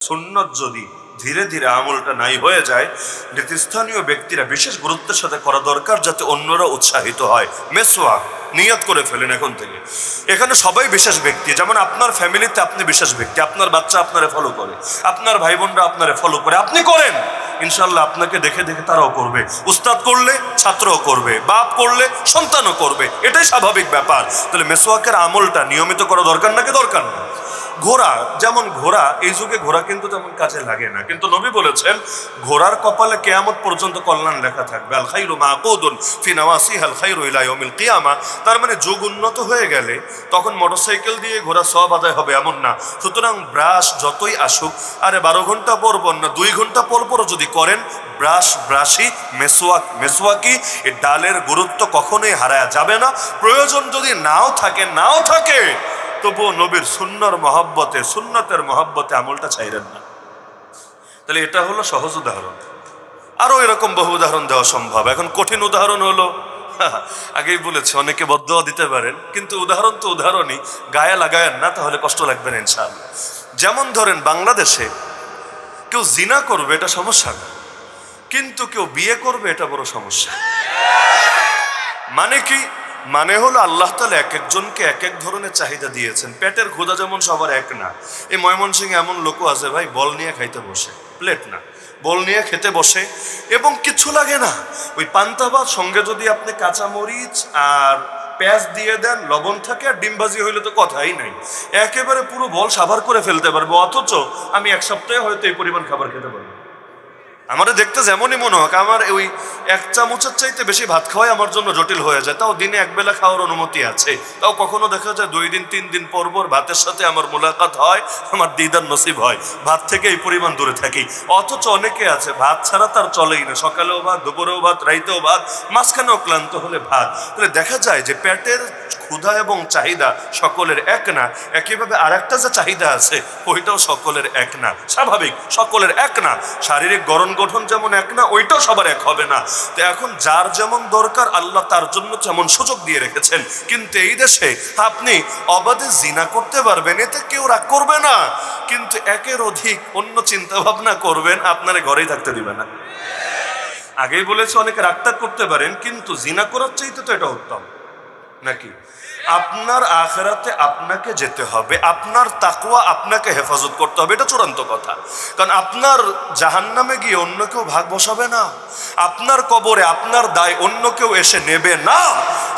সুন্নত যদি ধীরে ধীরে আমলটা নাই হয়ে যায়, নেতৃস্থানীয় ব্যক্তিরা বিশেষ গুরুত্বের সাথে করা দরকার, যাতে অন্যরা উৎসাহিত হয়। মেসওয়াক নিয়ত করে ফেলেন এখন থেকে। এখানে সবাই বিশেষ ব্যক্তি, যেমন আপনার ফ্যামিলিতে আপনি বিশেষ ব্যক্তি, আপনার বাচ্চা আপনারে ফলো করে, আপনার ভাই বোনরা আপনারে ফলো করে, আপনি করেন, ইনশাল্লাহ আপনাকে দেখে দেখে তারাও করবে। উস্তাদ করলে ছাত্রও করবে, বাপ করলে সন্তানও করবে, এটাই স্বাভাবিক ব্যাপার। তাহলে মেসওয়াকের আমলটা নিয়মিত করা দরকার নাকি দরকার না? ঘোড়া, যেমন ঘোড়া, এই যুগে ঘোড়া কিন্তু তেমন কাজে লাগে না, কিন্তু নবী বলেছেন ঘোড়ার কপালে কিয়ামত পর্যন্ত কল্যাণ লেখা থাকবে। আল খাইরু মাকুদুন ফি নাওয়াসিহাল খাইরু ইলা ইয়াউমিল কিয়ামা। তার মানে যুগ উন্নত হয়ে গেলে তখন মোটরসাইকেল দিয়ে ঘোড়া সওয়াব আদায় হবে এমন না। সুতরাং ব্রাশ যতই আসুক, আরে 12 ঘন্টা পর পর না, 2 ঘন্টা পর পর যদি করেন, ব্রাশি, মেসওয়াকি, এই ডালের গুরুত্ব কখনোই হারায়া যাবে না। প্রয়োজন যদি নাও থাকে তবুও নবীর সুন্নতের মহব্বতে আমলটা ছাইরেন না। তাহলে এটা হলো সহজ উদাহরণ। আরো এরকম বহু উদাহরণ দেওয়া সম্ভব। এখন কঠিন উদাহরণ হলো, আগেই বলেছি অনেকে বদদোয়া দিতে পারেন, কিন্তু উদাহরণ তো উদাহরণই, গায়ে লাগায়েন না, তাহলে কষ্ট লাগবে না ইনশাআল্লাহ। যেমন ধরেন বাংলাদেশে কেউ জিনা করবে, এটা সমস্যা না, কিন্তু কেউ বিয়ে করবে, এটা বড় সমস্যা। মানে কি? মানে হলো আল্লাহ তাআলা এক একজনকে এক এক ধরনের চাহিদা দিয়েছেন। পেটের ক্ষুধা যেমন সবার এক না। এই ময়মনসিংহে এমন লোকও আছে ভাই, বল নিয়ে খাইতে বসে, প্লেট না, বল নিয়ে খেতে বসে, এবং কিছু লাগে না। ওই পান্তা ভাত সঙ্গে যদি আপনি কাঁচামরিচ আর পেঁয়াজ দিয়ে দেন, লবণ থাকে, আর ডিম ভাজি হইলে তো কথাই নাই, একেবারে পুরো বল সাভার করে ফেলতে পারবো। অথচ আমি এক সপ্তাহে হয়তো এই পরিমাণ খাবার খেতে পারবো। আমাদের দেখতে যেমনই মনে হোক, আমার ওই 1 চামচের চাইতে বেশি ভাত খাওয়াই আমার জন্য জটিল হয়ে যায়। তাও দিনে 1 বেলা খাওয়ার অনুমতি আছে। তাও কখনো দেখা যায় 2 দিন 3 দিন পর পর ভাতের সাথে আমার মোলাকাত হয়, আমার দিদার নসিব হয়, ভাত থেকে এই পরিমাণ দূরে থাকি। অথচ অনেকে আছে ভাত ছাড়া তার চলেই না, সকালেও ভাত, দুপুরেও ভাত, রাইতেও ভাত, মাঝখানেও ক্লান্ত হলে ভাত। তাহলে দেখা যায় যে পেটের ক্ষুধা এবং চাহিদা সকলের এক না। একইভাবে আরেকটা যে চাহিদা আছে, ওইটাও সকলের এক না। স্বাভাবিক, সকলের এক না। শারীরিক গঠন যেমন এক না, ওইটাও সবার এক হবে না। তো এখন যার যেমন দরকার আল্লাহ তার জন্য যেমন সুযোগ দিয়ে রেখেছেন। কিন্তু এই দেশে আপনি অবাধে জিনা করতে পারবেন, এতে কেউ রাগ করবে না, কিন্তু একের অধিক অন্য চিন্তা ভাবনা করবেন, আপনার ঘরেই থাকতে দিবে না। আগেই বলেছে অনেকে রাগটাগ করতে পারেন, কিন্তু জিনা করার চাইতে তো এটা উত্তম নাকি? আপনার আখিরাতে আপনাকে যেতে হবে, আপনার তাকওয়া আপনাকে হেফাজত করতে হবে, এটা চূড়ান্ত কথা। কারণ আপনার জাহান্নামে গিয়ে অন্য কেউ ভাগ বসাবে না, আপনার কবরে আপনার দায় অন্য কেউ এসে নেবে না।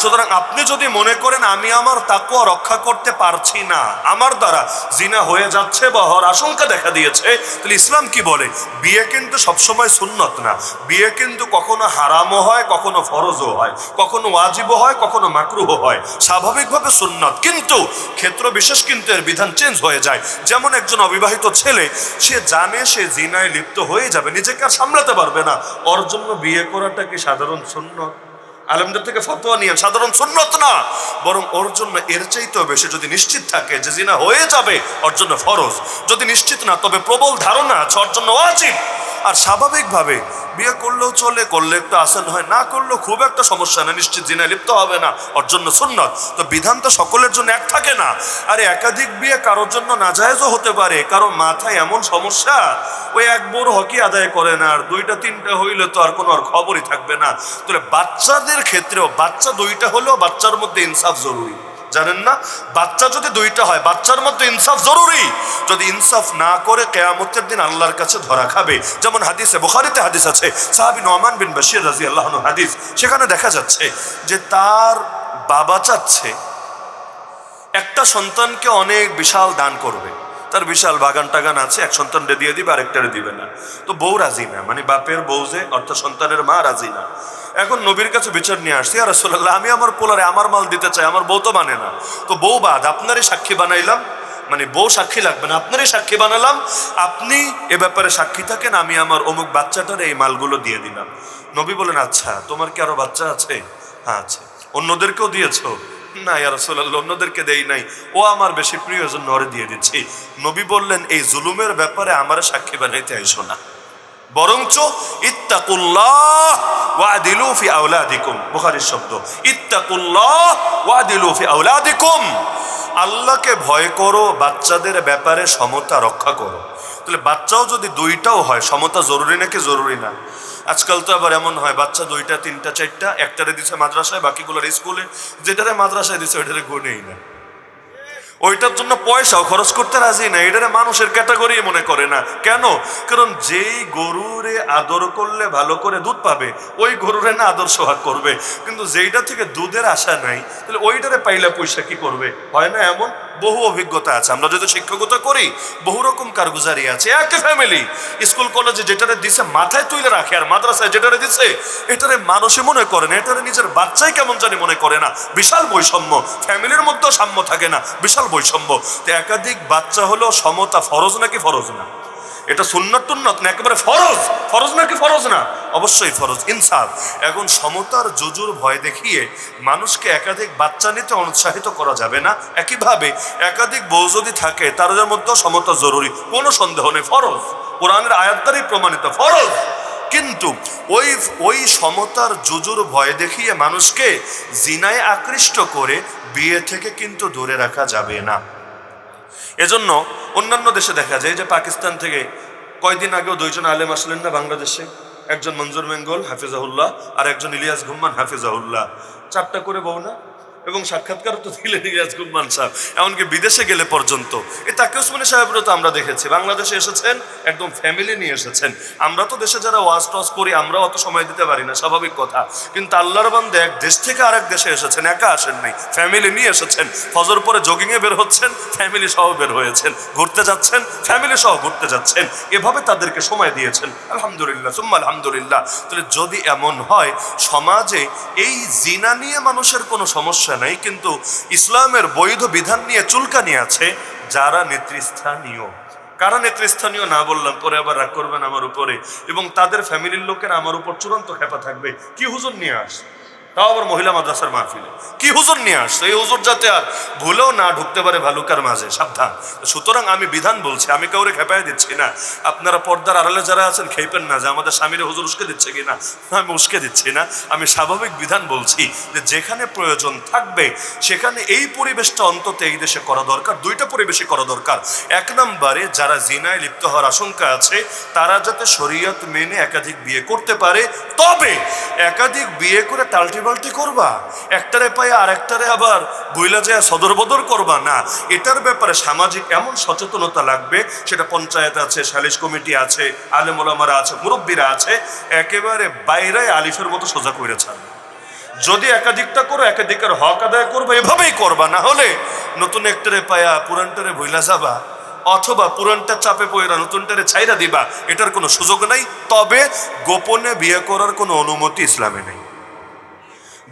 সুতরাং আপনি যদি মনে করেন আমি আমার তাকওয়া রক্ষা করতে পারছি না, আমার দ্বারা জিনা হয়ে যাচ্ছে বা হওয়ার আশঙ্কা দেখা দিয়েছে, তাহলে ইসলাম কি বলে? বিয়ে কিন্তু সবসময় সুন্নত না, বিয়ে কিন্তু কখনো হারামও হয়, কখনো ফরজও হয়, কখনো ওয়াজিবও হয়, কখনো মাকরুহও হয়। স্বাভাবিকভাবে সুন্নত, কিন্তু ক্ষেত্র বিশেষ কিন্তু এর বিধান চেঞ্জ হয়ে যায়। যেমন একজন অবিবাহিত ছেলে, সে জানে সে জিনায় লিপ্ত হয়ে যাবে, নিজেকে আর সামলাতে পারবে না, ওর জন্য বিয়ে করাটা কি সাধারণ সুন্নত? আলেমদের থেকে ফতোয়া নিয়ে সাধারণ সুন্নত না, বরং ওর জন্য এর চাইতেও বেশি, যদি নিশ্চিত থাকে যে জিনা হয়ে যাবে, ওর জন্য ফরজ। যদি নিশ্চিত না, তবে প্রবল ধারণা আছে, ওর জন্য ওয়াজিব। আর স্বাভাবিকভাবে বিয়ে করলেও চলে, করলে একটু আসান হয়, না করলেও খুব একটা সমস্যা না, নিশ্চিত জিনায় লিপ্ত হবে না, ওর জন্য সুন্নত। তো বিধান তো সকলের জন্য এক থাকে না। আরে একাধিক বিয়ে কারোর জন্য নাজায়েজও হতে পারে, কারো মাথায় এমন সমস্যা, ওই এক বড় হকি আদায় করে না, আর 2টা 3টা হইলে তো আর কোনো আর খবরই থাকবে না। তাহলে বাচ্চাদের ক্ষেত্রেও, বাচ্চা 2টা হলেও বাচ্চার মধ্যে ইনসাফ জরুরি। জানেন না, বাচ্চা যদি 2টা হয়, বাচ্চার মধ্যে ইনসাফ জরুরি। যদি ইনসাফ না করে কিয়ামতের দিন আল্লাহর কাছে ধরা খাবে। যেমন হাদিসে, বুখারীতে হাদিস আছে, সাহাবী নোমান বিন বাশির রাদিয়াল্লাহু আনহু হাদিস, সেখানে দেখা যাচ্ছে যে তার বাবা চাচ্ছে একটা সন্তানকে অনেক বিশাল দান করবে, তার বিশাল বাগান টাগান আছে, এক সন্তানরে দিয়ে দিবে, আরেকটারে দিবে না। তো বউ রাজি না, মানে বাপের বউ যে, অর্থাৎ সন্তানের মা রাজি না। এখন নবীর কাছে বিচার নিয়ে আসছি, ইয়া রাসূলুল্লাহ, আমি আমার পোলারে আমার মাল দিতে চাই, আমার বউ তো মানে না, তো বউ বাদ, আপনারই সাক্ষী বানাইলাম, মানে বউ সাক্ষী লাগবে না, আপনারই সাক্ষী বানালাম, আপনি এ ব্যাপারে সাক্ষী থাকেন, আমি আমার অমুক বাচ্চাটার এই মালগুলো দিয়ে দিলাম। নবী বলেন, আচ্ছা তোমার কি আরো বাচ্চা আছে? হ্যাঁ আছে। অন্যদেরকেও দিয়েছো? না ইয়া রাসূলুল্লাহ, অন্যদেরকে দেই নাই, ও আমার বেশি প্রিয়, জন্য ওরে দিয়ে দিচ্ছি। নবী বললেন, এই জুলুমের ব্যাপারে আমার সাক্ষী বানাইতে আইসো না, বরঞ্চ ইত্তাকুল্লাহ ওয়াদিলু ফি আওলাদিকুম, বুখারীর শব্দ, ইত্তাকুল্লাহ ওয়াদিলু ফি আওলাদিকুম, আল্লাহকে ভয় করো, বাচ্চাদের ব্যাপারে সমতা রক্ষা করো। তাহলে বাচ্চাও যদি দুইটাও হয়, সমতা জরুরি নাকি জরুরি না? আজকাল তো আবার এমন হয় বাচ্চা দুইটা, তিনটা, চারটা, একটারে দিছে মাদ্রাসায়, বাকিগুলোর স্কুলে, যেটারে মাদ্রাসায় দিছে ওইটারে গুনেই না, ওইটার জন্য পয়সাও খরচ করতে রাজি না, এটারে মানুষের ক্যাটাগরি মনে করে না। কেন? কারণ যেই গরুরে আদর করলে ভালো করে দুধ পাবে, ওই গরুরে না আদর সোহাগ করবে, কিন্তু যেইটা থেকে দুধের আশা নাই, তাহলে ওইটারে পাইলে পয়সা কি করবে? হয় না এমন? বহু অভিজ্ঞতা আছে, আমরা যদি শিক্ষকতা করি বহু রকম কারগুজারি আছে। একই ফ্যামিলি স্কুল কলেজে যেটারে দিছে মাথায় তুলে রাখে, আর মাদ্রাসায় যেটারে দিছে এটারে মানুষে মনে করে না, এটারে নিজের বাচ্চাই কেমন জানি মনে করে না। বিশাল বৈষম্য, ফ্যামিলির মধ্যেও সাম্য থাকে না, বিশাল বৈষম্য। তো একাধিক বাচ্চা হলো সমতা ফরজ নাকি ফরজ না? এটা সুন্নাত টুন্নাত না, একেবারে ফরজ। ফরজ নাকি ফরজ না? অবশ্যই ফরজ, ইনসাফ। এখন সমতার জুজুর ভয় দেখিয়ে মানুষকে একাধিক বাচ্চা নিতে অনুৎসাহিত করা যাবে না। একইভাবে একাধিক বউ যদি থাকে তাদের মধ্যেও সমতা জরুরি, কোনো সন্দেহ নেই, ফরজ, কোরআনের আয়াত দ্বারাই প্রমাণিত ফরজ। কিন্তু ওই ওই সমতার জুজুর ভয় দেখিয়ে মানুষকে জিনায় আকৃষ্ট করে বিয়ে থেকে কিন্তু দূরে রাখা যাবে না। এজন্য অন্যান্য দেশে দেখা যায় যে পাকিস্তান থেকে কয়দিন আগেও দুইজন আলেম আসলেন না বাংলাদেশে, একজন মঞ্জুর মেঙ্গল হাফিজাহুল্লাহ আর একজন ইলিয়াস ঘুম্মান হাফিজাহুল্লাহ, 4টা করে বউ না, এবং সাক্ষাৎকার তো দিলেন ইলিয়াস ঘুম্মান সাহেব, এমনকি বিদেশে গেলে পর্যন্ত। এই তাকে ওসমানী সাহেবেরও তো আমরা দেখেছি, বাংলাদেশে এসেছেন একদম ফ্যামিলি নিয়ে এসেছেন। আমরা তো দেশে যারা ওয়াজ টজ করি আমরাও অত সময় দিতে পারি না, স্বাভাবিক কথা, কিন্তু আল্লাহর বান্দা এক দেশ থেকে আরেক দেশে এসেছেন, একা আসেন নাই, ফ্যামিলি নিয়ে এসেছেন। ফজর পরে জগিংয়ে বের হচ্ছেন, ফ্যামিলি সহ বের হয়েছেন, ঘুরতে যাচ্ছেন, ফ্যামিলি সহ ঘুরতে যাচ্ছেন, এভাবে তাদেরকে সময় দিয়েছেন। আলহামদুলিল্লাহ সুম্মা আলহামদুলিল্লাহ। তাহলে যদি এমন হয় সমাজে এই জিনা নিয়ে মানুষের কোনো সমস্যা নাই, কিন্তু ইসলামের বৈধ বিধান নিয়ে চুলকানি আছে, যারা নেতৃস্থানীয়, কারা নেতৃস্থানীয় না বললাম, পরে আবার রাগ করবেন আমার উপরে, এবং তাদের ফ্যামিলির লোকের আমার উপর চূড়ান্ত খেপা থাকবে, কি হুজুর নিয়ে আস, তাও আবার মহিলা মাদ্রাসার মাহফিলে, কি হুজুর নিয়ে আসছে, এই হুজুর যাতে আর ভুলেও না ঢুকতে পারে ভালুকার মাঝে, সাবধান। সুতরাং আমি বিধান বলছি, আমি কাউরে খেপাই দিচ্ছি না। আপনারা পর্দার আড়ালে যারা আছেন খেপেন না যে আমাদের স্বামীরা হুজুর উস্কে দিচ্ছে কিনা, আমি উস্কে দিচ্ছি না, আমি স্বাভাবিক বিধান বলছি যে যেখানে প্রয়োজন থাকবে সেখানে এই পরিবেশটা অন্তত এই দেশে করা দরকার। দুইটা পরিবেশই করা দরকার। এক নম্বরে যারা জিনায় লিপ্ত হওয়ার আশঙ্কা আছে তারা যাতে শরীয়ত মেনে একাধিক বিয়ে করতে পারে, তবে একাধিক বিয়ে করে টাল্টি বাল্টি করবা, একটারে পায়ে আর একটারে আবার বইলা যায় সদর বদর করবা না। এটার ব্যাপারে সামাজিক এমন সচেতনতা লাগবে, সেটা পঞ্চায়েত আছে, সালিশ কমিটি আছে, আলেম ওলামারা আছে, মুরব্বীরা আছে, একেবারে বাইরে আলিফের মতো সোজা করে ছাড়বে। যদি একাধিকটা করো একাধিকের হক আদায় করবে, এভাবেই করবা, না হলে নতুন একটারে পায়া পুরানটারে বইলা যাবা, অথবা পুরানটা চাপে পড়া নতুনটারে ছাইরা দিবা, এটার কোনো সুযোগ নাই। তবে গোপনে বিয়ে করার কোনো অনুমতি ইসলামে নেই।